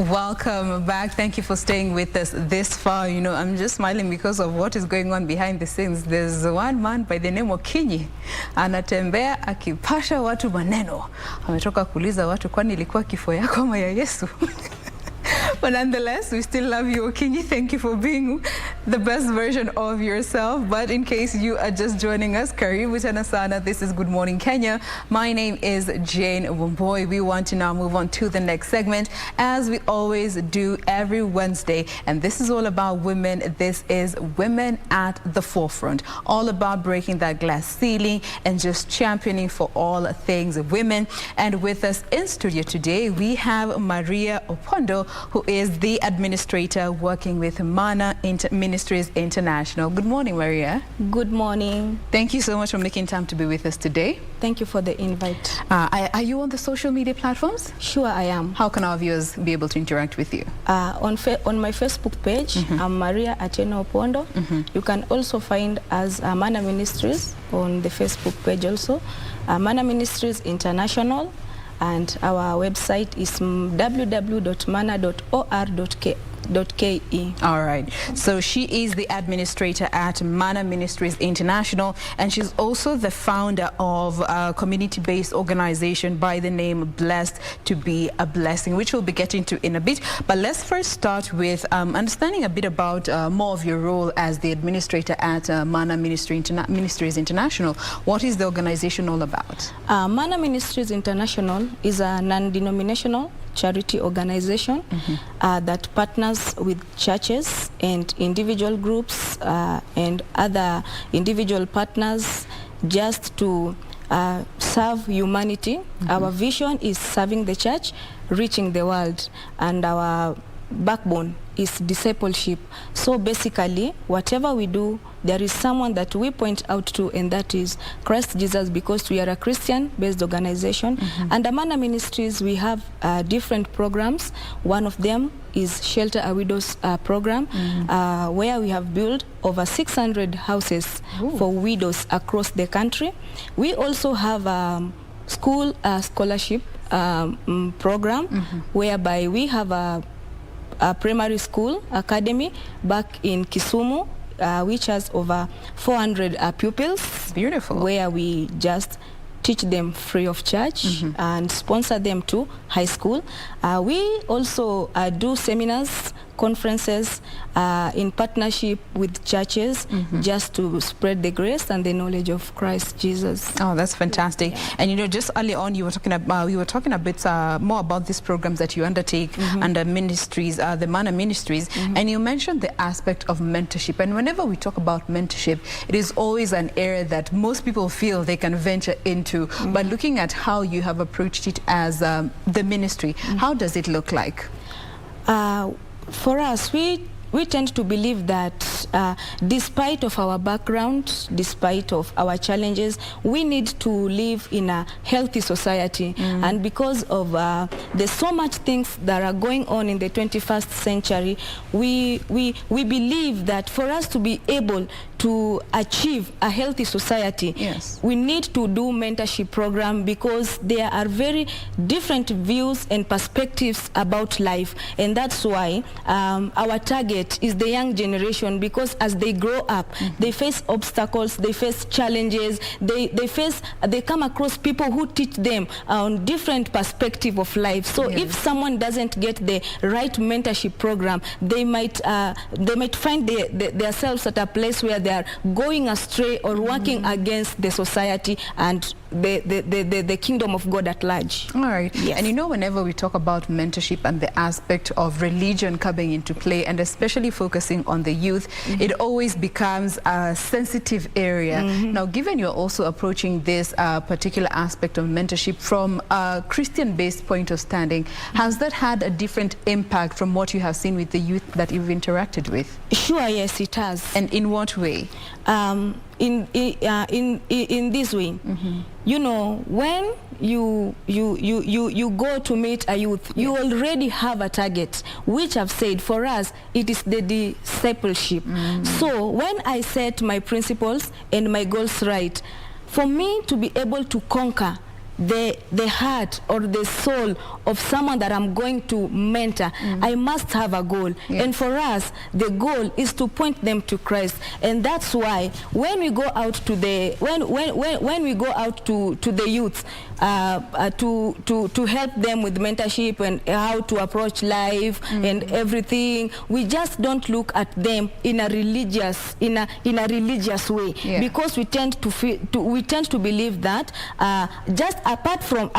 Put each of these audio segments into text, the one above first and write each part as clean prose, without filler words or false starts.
Welcome back. Thank you for staying with us this far. You know, I'm just smiling because of what is going on behind the scenes. There's one man by the name of Kinyi. Anatembea akipasha watu maneno. Ametoka kuuliza watu kwani ilikuwa kifo yako ama ya Yesu? But nonetheless, we still love you, Kinyi. Thank you for being the best version of yourself. But in case you are just joining us, karibu tena sana. This is Good Morning Kenya. My name is Jane Wumboy. We want to now move on to the next segment, as we always do every Wednesday. And this is all about women. This is Women at the Forefront. All about breaking that glass ceiling and just championing for all things women. And with us in studio today, we have Maria Opondo, who is the administrator working with Manna Ministries International. Good morning, Maria. Good morning. Thank you so much for making time to be with us today. Thank you for the invite. Are you on the social media platforms? Sure, I am. How can our viewers be able to interact with you? On my Facebook page, I'm Maria Acheno Opondo. You can also find us Manna Ministries on the Facebook page also. Manna Ministries International. And our website is www.manna.or.ke. All right. So she is the administrator at Manna Ministries International, and she's also the founder of a community-based organization by the name Blessed to be a Blessing, which we'll be getting to in a bit. But let's first start with understanding a bit about more of your role as the administrator at Manna Ministries International. What is the organization all about? Manna Ministries International is a non-denominational charity organization that partners with churches and individual groups and other individual partners just to serve humanity. Our vision is serving the church, reaching the world, and our backbone is discipleship. So basically, whatever we do, there is someone that we point out to, and that is Christ Jesus, because we are a Christian-based organization. Under Manna Ministries, we have different programs. One of them is Shelter a Widows program, where we have built over 600 houses for widows across the country. We also have school scholarship program, whereby we have a primary school academy back in Kisumu, which has over 400 pupils. Beautiful. Where we just teach them free of charge and sponsor them to high school. We also do seminars, conferences in partnership with churches, just to spread the grace and the knowledge of Christ Jesus. Oh, that's fantastic. And you know, just early on, you were talking a bit more about these programs that you undertake under ministries, the Manna Ministries, and you mentioned the aspect of mentorship. And whenever we talk about mentorship, it is always an area that most people feel they can venture into. But looking at how you have approached it as the ministry, how does it look like? For us, we tend to believe that despite of our background, despite of our challenges, we need to live in a healthy society. And because of there's so much things that are going on in the 21st century, we believe that for us to be able to achieve a healthy society, we need to do mentorship program, because there are very different views and perspectives about life. And that's why our target is the young generation, because as they grow up, they face obstacles, they face challenges, they come across people who teach them on different perspective of life. So if someone doesn't get the right mentorship program, they might find themselves at a place where they are going astray or working against the society and the kingdom of God at large. All right. And you know, whenever we talk about mentorship and the aspect of religion coming into play, and especially focusing on the youth, it always becomes a sensitive area. Now, given you're also approaching this particular aspect of mentorship from a Christian-based point of standing, has that had a different impact from what you have seen with the youth that you've interacted with? Sure, yes, it has. And in what way? In this way, you know, when you go to meet a youth, you already have a target, which I've said for us, it is the discipleship. So when I set my principles and my goals right, for me to be able to conquer the heart or the soul of someone that I'm going to mentor, I must have a goal. Yeah. And for us, the goal is to point them to Christ. And that's why when we go out to the when we go out to the youth to help them with mentorship and how to approach life and everything, we just don't look at them in a religious way, because we tend to believe that just apart from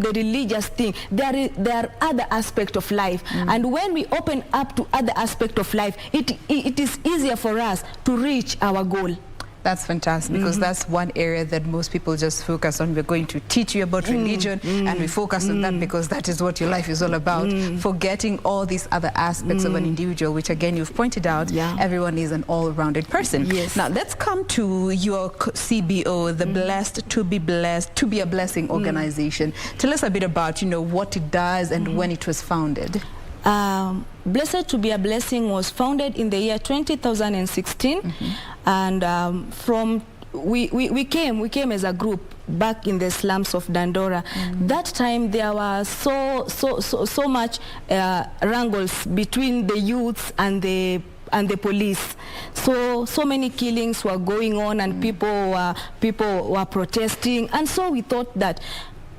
the religious thing, there are other aspects of life, and when we open up to other aspects of life, it is easier for us to reach our goal. That's fantastic, because that's one area that most people just focus on. We're going to teach you about religion, and we focus on that because that is what your life is all about, forgetting all these other aspects of an individual, which again you've pointed out, everyone is an all-rounded person. Yes. Now let's come to your CBO, the Blessed to be a Blessing organization. Tell us a bit about, what it does and when it was founded. Blessed to be a Blessing was founded in the year 2016, and we came as a group back in the slums of Dandora. That time there was so much wrangles between the youths and the police. So many killings were going on, and people were protesting, and so we thought that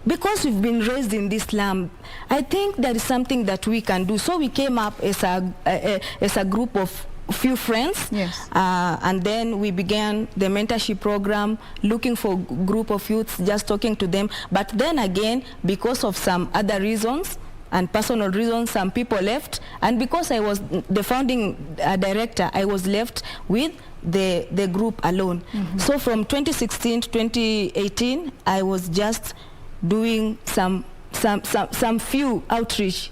because we've been raised in this slum, I think there is something that we can do. So we came up as a group of few friends, and then we began the mentorship program, looking for a group of youths, just talking to them. But then again, because of some other reasons and personal reasons, some people left, and because I was the founding director, I was left with the group alone. So from 2016 to 2018, I was just doing some few outreach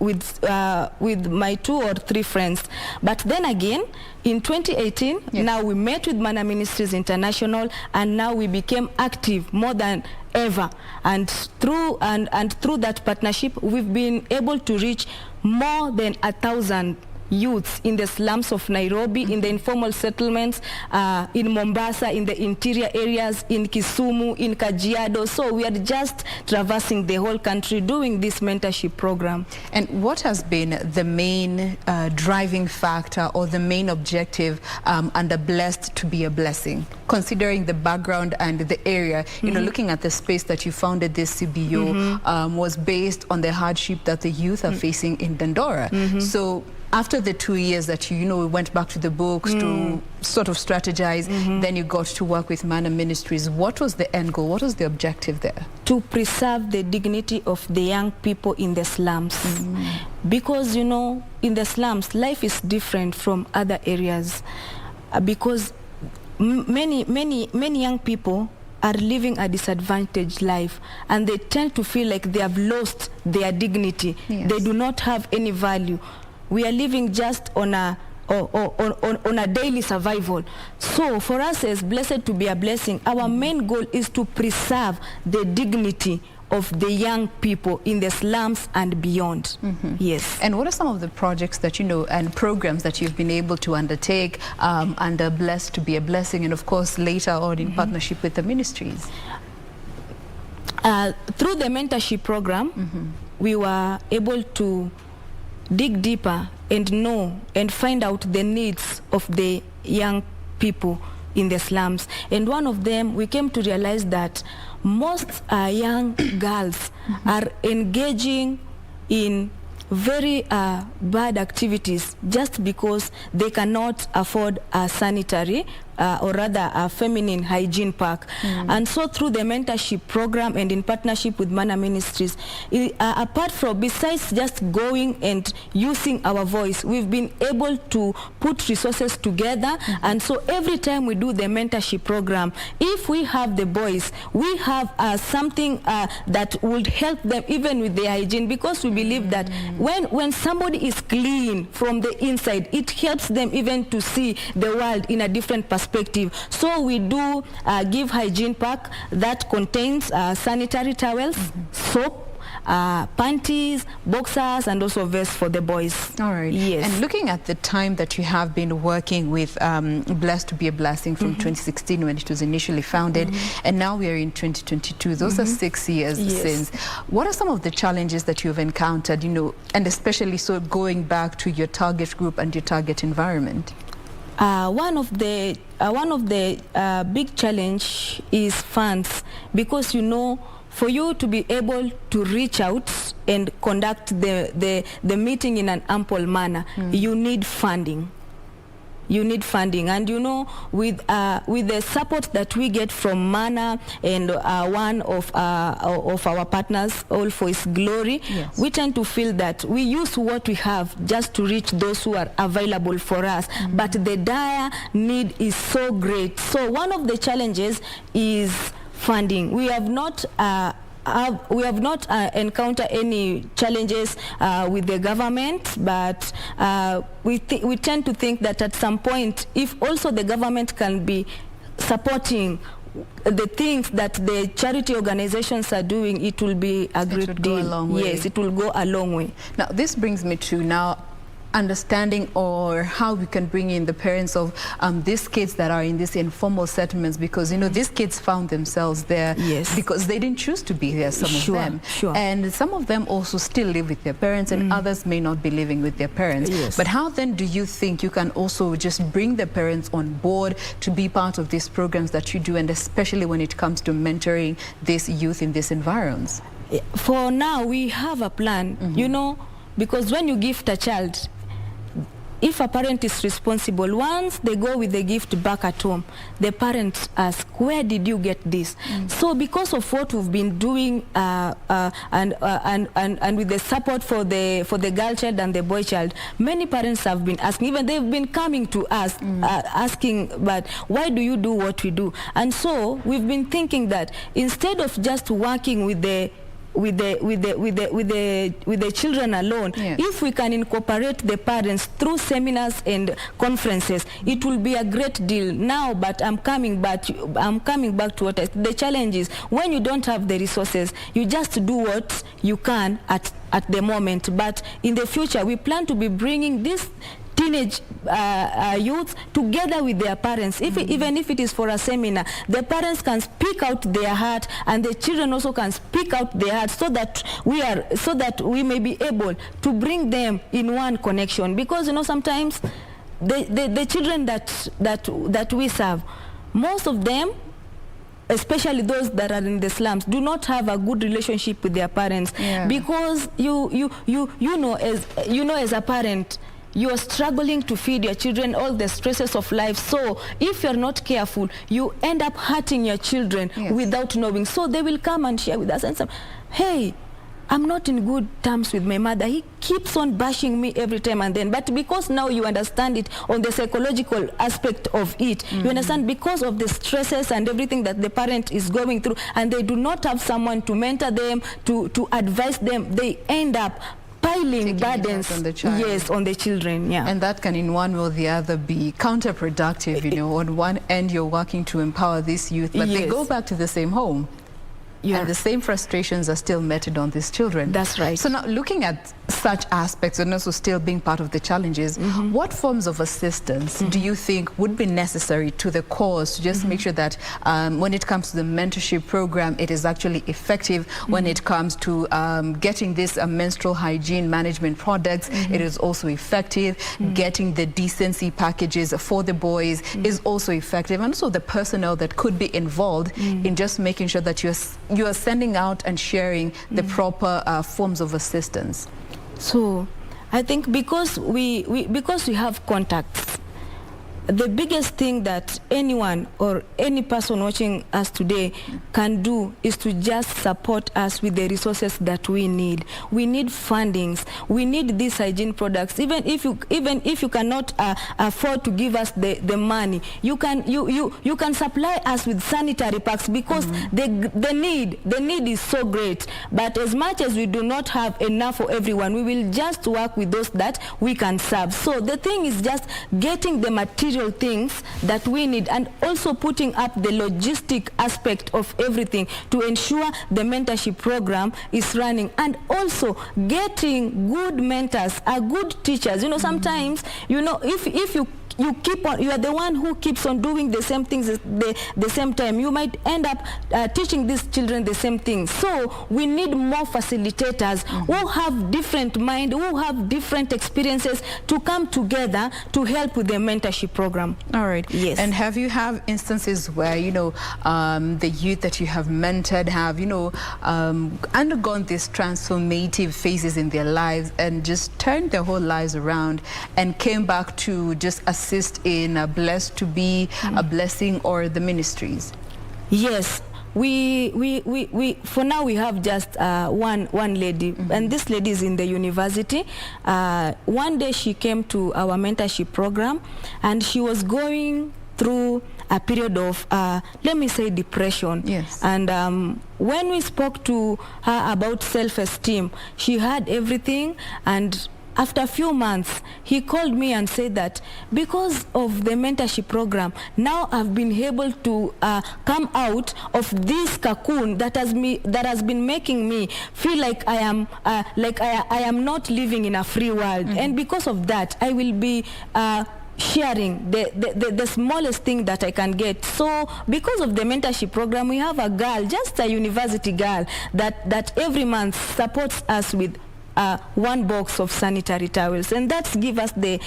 with my 2 or 3 friends. But then again, in 2018, now we met with Manna Ministries International, and now we became active more than ever. And through that partnership, we've been able to reach more than 1,000 youths in the slums of Nairobi, in the informal settlements, in Mombasa, in the interior areas, in Kisumu, in Kajiado. So we are just traversing the whole country doing this mentorship program. And what has been the main driving factor or the main objective under Blessed to be a Blessing, considering the background and the area? Looking at the space that you founded this CBO was based on the hardship that the youth are facing in Dandora. So after the 2 years that we went back to the books to sort of strategize, then you got to work with Manna Ministries. What was the end goal? What was the objective there? To preserve the dignity of the young people in the slums. Because, in the slums, life is different from other areas. Because many young people are living a disadvantaged life, and they tend to feel like they have lost their dignity. They do not have any value. We are living just on a daily survival. So for us as Blessed to be a Blessing, our main goal is to preserve the dignity of the young people in the slums and beyond. Yes. And what are some of the projects that and programs that you've been able to undertake under Blessed to be a Blessing, and of course later on in partnership with the ministries? Through the mentorship program, we were able to dig deeper and know and find out the needs of the young people in the slums. And one of them, we came to realize that most young girls are engaging in very bad activities just because they cannot afford a sanitary or rather a feminine hygiene pack. And so through the mentorship program and in partnership with Manna Ministries, besides just going and using our voice, we've been able to put resources together. And so every time we do the mentorship program, if we have the boys, we have something that would help them even with their hygiene, because we believe that when somebody is clean from the inside, it helps them even to see the world in a different perspective. So we do give hygiene pack that contains sanitary towels, soap, panties, boxers, and also vests for the boys. All right. Yes. And looking at the time that you have been working with Blessed to be a Blessing from 2016 when it was initially founded, and now we are in 2022. Those are 6 years since. What are some of the challenges that you've encountered, you know, and especially so going back to your target group and your target environment? One of the big challenge is funds, because you know, for you to be able to reach out and conduct the meeting in an ample manner, you need funding. You need funding, and you know, with the support that we get from Manna and one of our partners, All for His Glory, we tend to feel that we use what we have just to reach those who are available for us, but the dire need is so great. So one of the challenges is funding. We have not encountered any challenges with the government, but we tend to think that at some point, if also the government can be supporting the things that the charity organizations are doing, it will be a great deal. Yes, it will go a long way. Now, this brings me to now understanding or how we can bring in the parents of these kids that are in these informal settlements, because you know these kids found themselves there because they didn't choose to be there, some of them, and some of them also still live with their parents, and others may not be living with their parents. But how then do you think you can also just bring the parents on board to be part of these programs that you do, and especially when it comes to mentoring these youth in these environs? For now, we have a plan, you know, because when you gift a child, if a parent is responsible, once they go with the gift back at home, the parents ask, where did you get this? So because of what we've been doing and with the support for the girl child and the boy child, many parents have been asking, even they've been coming to us asking, but why do you do what we do? And so we've been thinking that instead of just working with the children alone, if we can incorporate the parents through seminars and conferences, it will be a great deal now. But I'm coming back to what the challenge is. When you don't have the resources, you just do what you can at the moment. But in the future, we plan to be bringing this teenage youth together with their parents. Even if it is for a seminar, the parents can speak out their heart, and the children also can speak out their heart, so that we may be able to bring them in one connection. Because you know, sometimes the children that we serve, most of them, especially those that are in the slums, do not have a good relationship with their parents, because you know as a parent, you are struggling to feed your children all the stresses of life. So if you're not careful, you end up hurting your children without knowing. So they will come and share with us and say, hey, I'm not in good terms with my mother. He keeps on bashing me every time and then. But because now you understand it on the psychological aspect of it, you understand, because of the stresses and everything that the parent is going through, and they do not have someone to mentor them, to advise them, they end up piling burdens on the children. And that can in one way or the other be counterproductive. You know, on one end you're working to empower these youth, but they go back to the same home, and the same frustrations are still meted on these children. That's right. So now, looking at such aspects and also still being part of the challenges, what forms of assistance do you think would be necessary to the cause to just make sure that when it comes to the mentorship program, it is actually effective? When it comes to getting this menstrual hygiene management products, it is also effective. Getting the decency packages for the boys is also effective, and also the personnel that could be involved in just making sure that you are sending out and sharing the proper forms of assistance. So I think because we have contacts, the biggest thing that anyone or any person watching us today can do is to just support us with the resources that we need. We need fundings. We need these hygiene products. Even if you cannot afford to give us the money, you can supply us with sanitary packs, because the need is so great. But as much as we do not have enough for everyone, we will just work with those that we can serve. So the thing is just getting the material individual things that we need, and also putting up the logistic aspect of everything to ensure the mentorship program is running, and also getting good mentors, good teachers. You know, sometimes, you know, if you keep on, you are the one who keeps on doing the same things at the same time, you might end up teaching these children the same things. So we need more facilitators who have different mind, who have different experiences, to come together to help with the mentorship program. All right. Yes. And have you have instances where, you know, the youth that you have mentored have, you know, undergone these transformative phases in their lives and just turned their whole lives around and came back to just assist in Blessed to Be, a Blessing, or the Ministries? Yes. We for now we have just one lady, and this lady is in the university. One day she came to our mentorship program, and she was going through a period of let me say depression. Yes. And when we spoke to her about self-esteem, she had everything, and after a few months, he called me and said that because of the mentorship program, now I've been able to come out of this cocoon that has been making me feel like I am not living in a free world. And because of that, I will be sharing the smallest thing that I can get. So because of the mentorship program, we have a girl, just a university girl, that every month supports us with one box of sanitary towels, and that's give us the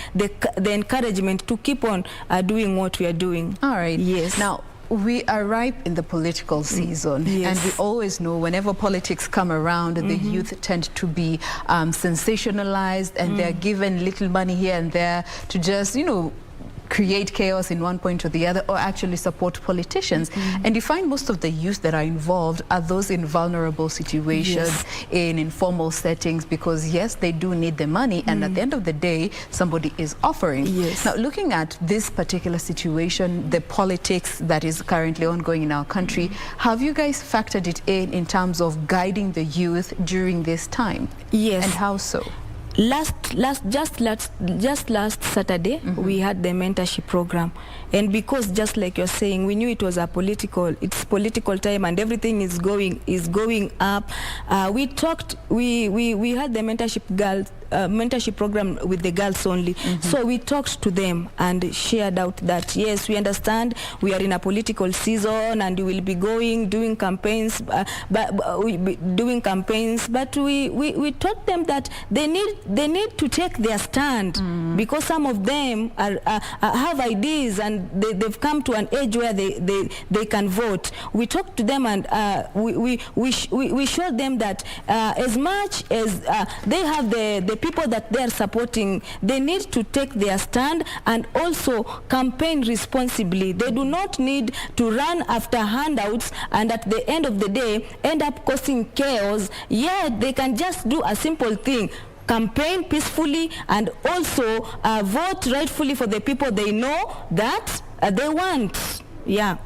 encouragement to keep on doing what we are doing. All right. Yes. Now, we are ripe in the political season, yes. and we always know whenever politics come around, the youth tend to be sensationalized, and they're given little money here and there to just, you know, create chaos in one point or the other, or actually support politicians. And you find most of the youth that are involved are those in vulnerable situations, yes. in informal settings, because yes, they do need the money, and at the end of the day, somebody is offering. Yes. Now, looking at this particular situation, the politics that is currently ongoing in our country, have you guys factored it in terms of guiding the youth during this time? Yes. And how so? Just last Saturday, we had the mentorship program, and because just like you're saying, we knew it was it's political time, and everything is going up. We talked. We had the mentorship program with the girls only. So we talked to them and shared out that yes, we understand we are in a political season and we will be doing campaigns, but we taught them that they need to take their stand, because some of them have ideas, and they've come to an age where they can vote. We talked to them, and we showed them that as much as they have the people that they are supporting, they need to take their stand and also campaign responsibly. They do not need to run after handouts and at the end of the day end up causing chaos. Yeah, they can just do a simple thing: campaign peacefully, and also vote rightfully for the people they know that they want. Yeah.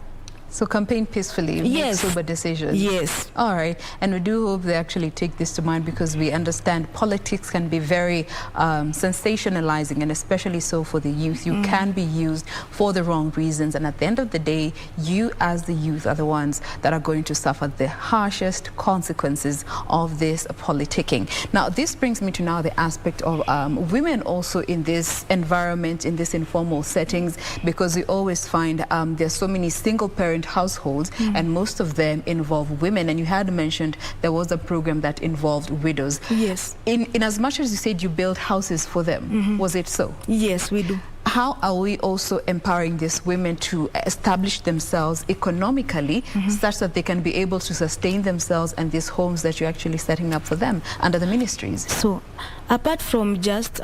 So campaign peacefully, yes. make sober decisions. Yes. All right. And we do hope they actually take this to mind, because we understand politics can be very sensationalizing, and especially so for the youth. You can be used for the wrong reasons. And at the end of the day, you as the youth are the ones that are going to suffer the harshest consequences of this politicking. Now, this brings me to now the aspect of women also in this environment, in this informal settings, because we always find there's so many single parent households, and most of them involve women. And you had mentioned there was a program that involved widows. Yes. In as much as you said you built houses for them, was it so? Yes, we do. How are we also empowering these women to establish themselves economically, such that they can be able to sustain themselves and these homes that you're actually setting up for them under the ministries? So apart from just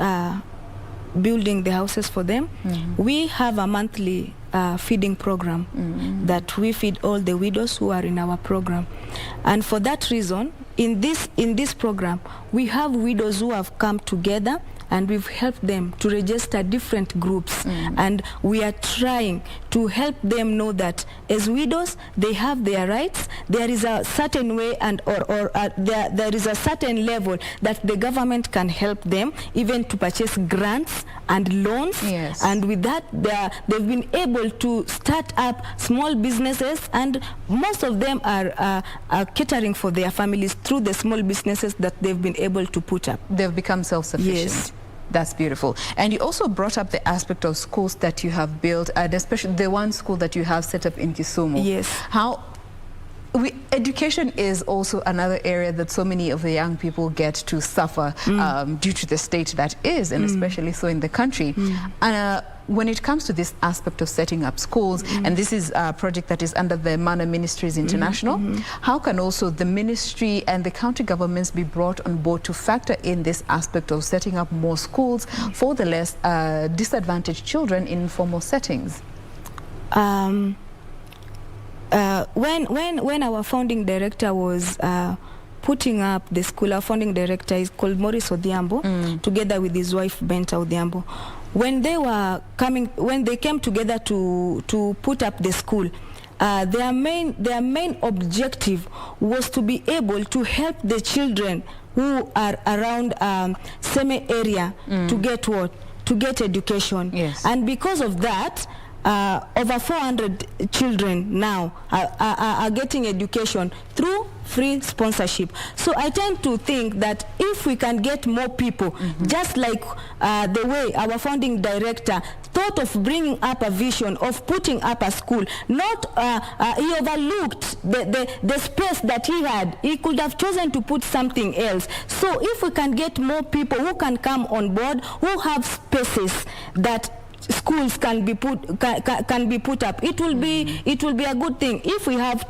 building the houses for them, we have a monthly feeding program that we feed all the widows who are in our program. And for that reason, in this program, we have widows who have come together, and we've helped them to register different groups, and we are trying to help them know that as widows, they have their rights. There is a certain way there is a certain level that the government can help them, even to purchase grants and loans. Yes. And with that, they've been able to start up small businesses, and most of them are catering for their families through the small businesses that they've been able to put up. They've become self-sufficient. Yes. That's beautiful. And you also brought up the aspect of schools that you have built, and especially the one school that you have set up in Kisumu. Yes. Education is also another area that so many of the young people get to suffer due to the state that is, and especially so in the country. And when it comes to this aspect of setting up schools, and this is a project that is under the Manna Ministries International, how can also the ministry and the county governments be brought on board to factor in this aspect of setting up more schools for the less disadvantaged children in informal settings? When our founding director was putting up the school, our founding director is called Maurice Odhiambo, together with his wife Benta Odhiambo. When they came together to put up the school, their main objective was to be able to help the children who are around Seme area to get education. Yes. And because of that, over 400 children now are getting education through free sponsorship. So I tend to think that if we can get more people, just like the way our founding director thought of bringing up a vision of putting up a school, he overlooked the space that he had. He could have chosen to put something else. So if we can get more people who can come on board, who have spaces that schools can be put up, it will be a good thing. If we have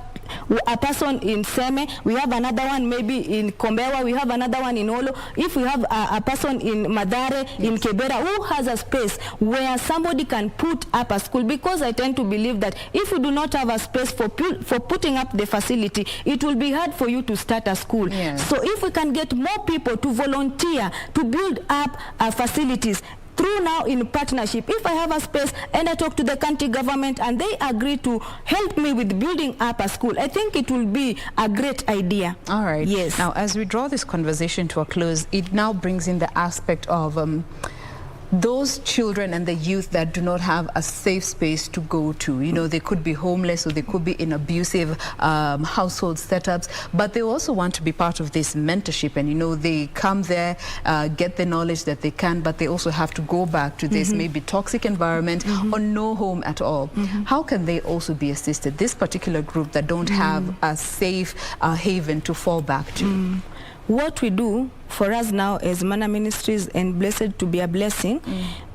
a person in Seme, we have another one maybe in Kombewa, we have another one in Olo. If we have a person in Madare, in Kebera, who has a space where somebody can put up a school, because I tend to believe that if we do not have a space for putting up the facility, it will be hard for you to start a school. Yes. So if we can get more people to volunteer to build up facilities, through now in partnership, if I have a space and I talk to the county government and they agree to help me with building up a school, I think it will be a great idea. All right. Yes. Now, as we draw this conversation to a close, it now brings in the aspect of those children and the youth that do not have a safe space to go to. You know, they could be homeless, or they could be in abusive household setups, but they also want to be part of this mentorship. And, you know, they come there, get the knowledge that they can, but they also have to go back to this maybe toxic environment or no home at all. How can they also be assisted, this particular group that don't have a safe haven to fall back to? What we do for us now as Manna Ministries and Blessed to be a Blessing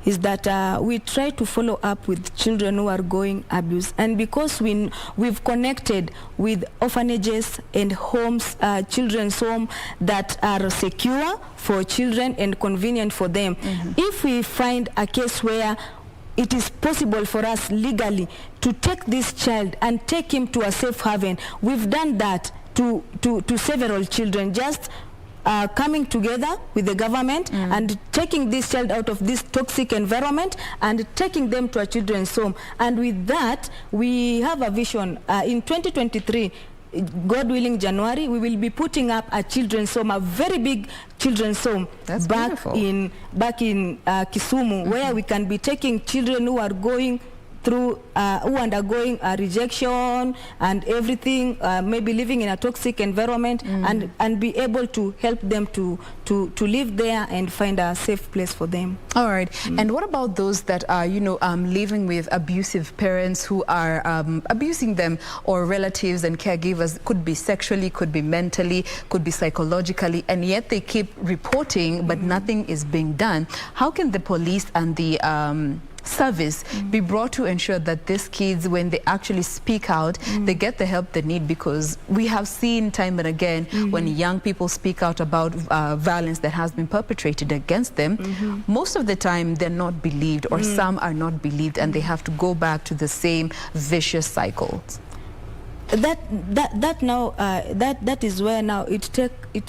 is that we try to follow up with children who are going abuse. And because we've connected with orphanages and homes, children's home that are secure for children and convenient for them, if we find a case where it is possible for us legally to take this child and take him to a safe haven, we've done that to several children, just coming together with the government and taking this child out of this toxic environment and taking them to a children's home. And with that, we have a vision. In 2023, God willing, January, we will be putting up a children's home, a very big children's home. That's back beautiful. in Kisumu, where we can be taking children who are going through, who undergoing rejection and everything, maybe living in a toxic environment, and be able to help them to live there and find a safe place for them. All right. And what about those that are, you know, living with abusive parents who are abusing them, or relatives and caregivers? Could be sexually, could be mentally, could be psychologically, and yet they keep reporting, but nothing is being done. How can the police and the service be brought to ensure that these kids, when they actually speak out, they get the help they need? Because we have seen time and again when young people speak out about violence that has been perpetrated against them, most of the time they're not believed, or some are not believed, and they have to go back to the same vicious cycle. That is where now it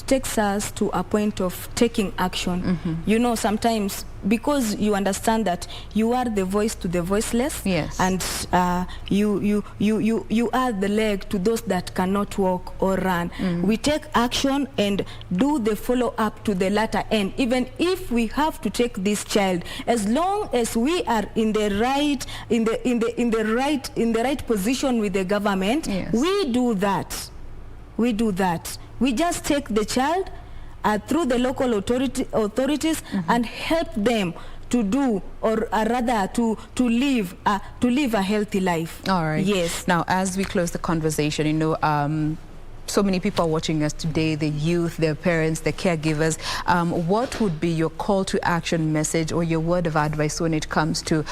takes us to a point of taking action. You know, sometimes because you understand that you are the voice to the voiceless, yes, and you are the leg to those that cannot walk or run. We take action and do the follow-up to the latter end, even if we have to take this child, as long as we are in the right position with the government. Yes. We do that. We just take the child through the local authorities and help them to do, or rather to live a healthy life. All right. Yes. Now, as we close the conversation, you know, so many people are watching us today, the youth, their parents, the caregivers. What would be your call to action message or your word of advice when it comes to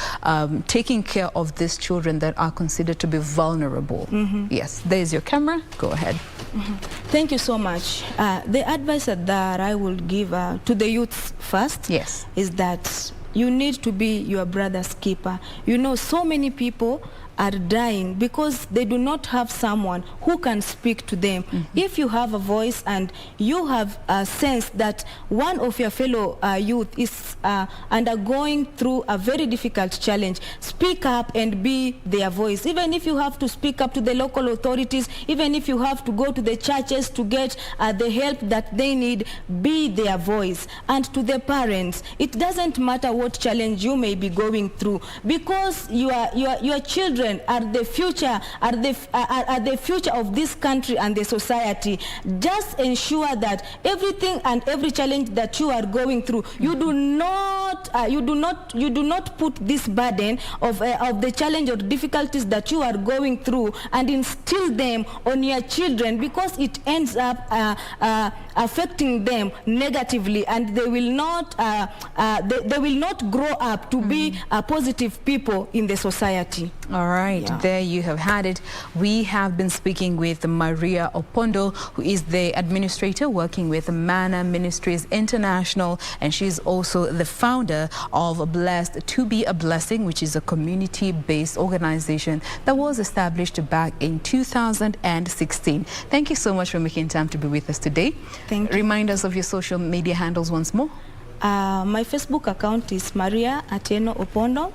taking care of these children that are considered to be vulnerable? Yes, there's your camera. Go ahead. Thank you so much. The advice that I will give to the youth first, yes, is that you need to be your brother's keeper. You know, so many people are dying because they do not have someone who can speak to them. If you have a voice and you have a sense that one of your fellow youth is undergoing through a very difficult challenge, speak up and be their voice. Even if you have to speak up to the local authorities, even if you have to go to the churches to get the help that they need, be their voice. And to the parents, it doesn't matter what challenge you may be going through, because your children are the future, are the future of this country and the society. Just ensure that everything and every challenge that you are going through, you do not put this burden of the challenge or difficulties that you are going through and instill them on your children, because it ends up affecting them negatively, and they will not grow up to be positive people in the society. All right, there you have had it. We have been speaking with Maria Opondo, who is the administrator working with Manna Ministries International, and she's also the founder of Blessed to Be a Blessing, which is a community-based organization that was established back in 2016. Thank you so much for making time to be with us today. Thank you. Remind us of your social media handles once more. My Facebook account is Maria Atieno Opondo.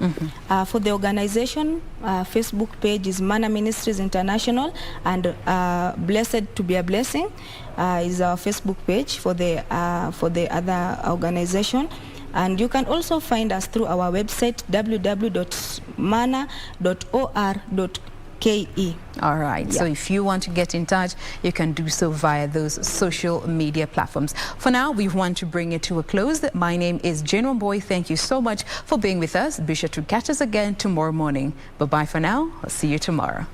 For the organization, Facebook page is Manna Ministries International, and Blessed to Be a Blessing is our Facebook page for the other organization. And you can also find us through our website, www.manna.or.ke. All right, so if you want to get in touch, you can do so via those social media platforms. For now, we want to bring it to a close. My name is Jane Wamboy. Thank you so much for being with us. Be sure to catch us again tomorrow morning. Bye-bye for now. I'll see you tomorrow.